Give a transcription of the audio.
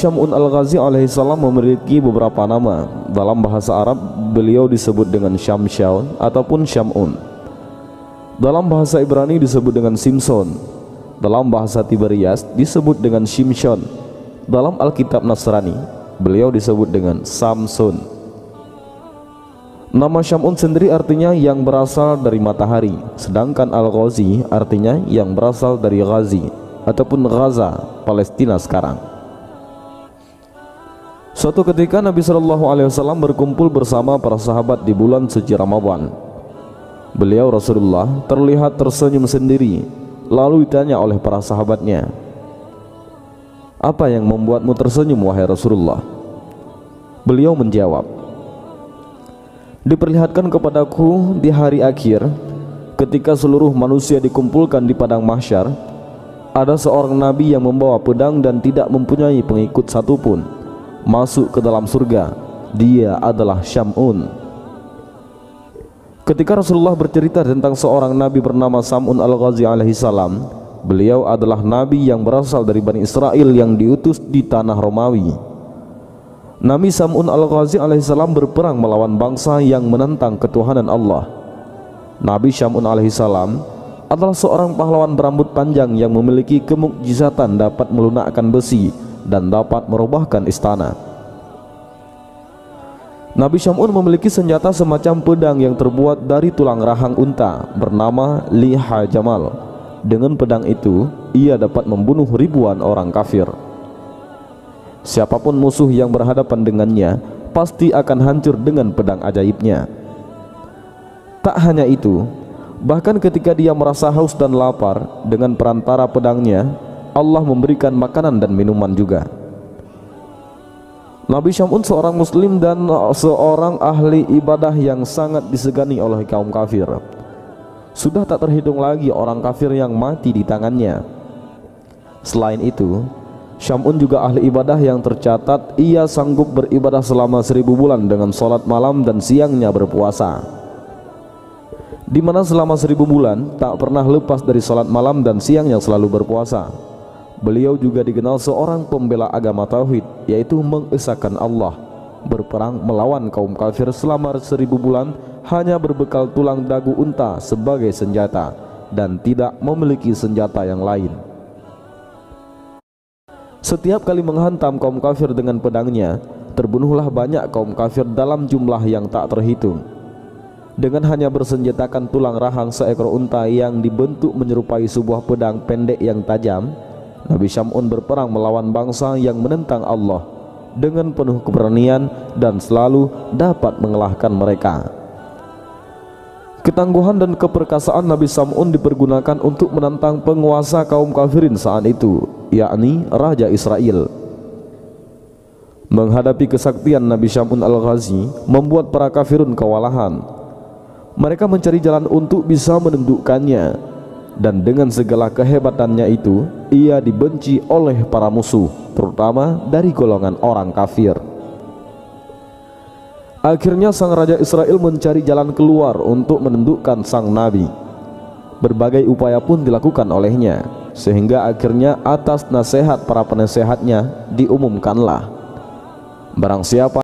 Syam'un Al-Ghazi alaihissalam memiliki beberapa nama. Dalam bahasa Arab beliau disebut dengan Syamsyaun ataupun Syam'un. Dalam bahasa Ibrani disebut dengan Simson. Dalam bahasa Tiberias disebut dengan Shimshon. Dalam Alkitab Nasrani beliau disebut dengan Samson. Nama Syam'un sendiri artinya yang berasal dari matahari, sedangkan Al-Ghazi artinya yang berasal dari Ghazi ataupun Gaza, Palestina sekarang. Suatu ketika Nabi SAW berkumpul bersama para sahabat di bulan suci Ramadan. Beliau Rasulullah terlihat tersenyum sendiri. Lalu ditanya oleh para sahabatnya, "Apa yang membuatmu tersenyum wahai Rasulullah?" Beliau menjawab, "Diperlihatkan kepadaku di hari akhir, ketika seluruh manusia dikumpulkan di padang mahsyar, ada seorang nabi yang membawa pedang dan tidak mempunyai pengikut satupun masuk ke dalam surga. Dia adalah Syam'un." Ketika Rasulullah bercerita tentang seorang nabi bernama Syam'un Al-Ghazi alaihissalam, beliau adalah nabi yang berasal dari Bani Israel yang diutus di tanah Romawi. Nabi Syam'un Al-Ghazi alaihissalam berperang melawan bangsa yang menentang ketuhanan Allah. Nabi Syam'un alaihissalam adalah seorang pahlawan berambut panjang yang memiliki kemukjizatan dapat melunakkan besi dan dapat merubahkan istana. Nabi Syam'un memiliki senjata semacam pedang yang terbuat dari tulang rahang unta bernama Liha Jamal. Dengan pedang itu ia dapat membunuh ribuan orang kafir. Siapapun musuh yang berhadapan dengannya pasti akan hancur dengan pedang ajaibnya. Tak hanya itu, bahkan ketika dia merasa haus dan lapar, dengan perantara pedangnya Allah memberikan makanan dan minuman juga. Nabi Syam'un seorang muslim dan seorang ahli ibadah yang sangat disegani oleh kaum kafir. Sudah tak terhitung lagi orang kafir yang mati di tangannya. Selain itu, Syam'un juga ahli ibadah yang tercatat ia sanggup beribadah selama 1000 bulan dengan sholat malam dan siangnya berpuasa, di mana selama 1000 bulan tak pernah lepas dari sholat malam dan siangnya selalu berpuasa. Beliau juga dikenal seorang pembela agama tauhid, yaitu mengesahkan Allah, berperang melawan kaum kafir selama 1000 bulan hanya berbekal tulang dagu unta sebagai senjata dan tidak memiliki senjata yang lain. Setiap kali menghantam kaum kafir dengan pedangnya, terbunuhlah banyak kaum kafir dalam jumlah yang tak terhitung. Dengan hanya bersenjatakan tulang rahang seekor unta yang dibentuk menyerupai sebuah pedang pendek yang tajam, Nabi Syam'un berperang melawan bangsa yang menentang Allah dengan penuh keberanian dan selalu dapat mengalahkan mereka. Ketangguhan dan keperkasaan Nabi Syam'un dipergunakan untuk menantang penguasa kaum kafirin saat itu, yakni Raja Israel. Menghadapi kesaktian Nabi Syam'un Al-Ghazi membuat para kafirun kewalahan. Mereka mencari jalan untuk bisa menundukkannya, dan dengan segala kehebatannya itu ia dibenci oleh para musuh, terutama dari golongan orang kafir. Akhirnya sang Raja Israel mencari jalan keluar untuk menundukkan sang Nabi. Berbagai upaya pun dilakukan olehnya, sehingga akhirnya atas nasihat para penasehatnya diumumkanlah, barang siapa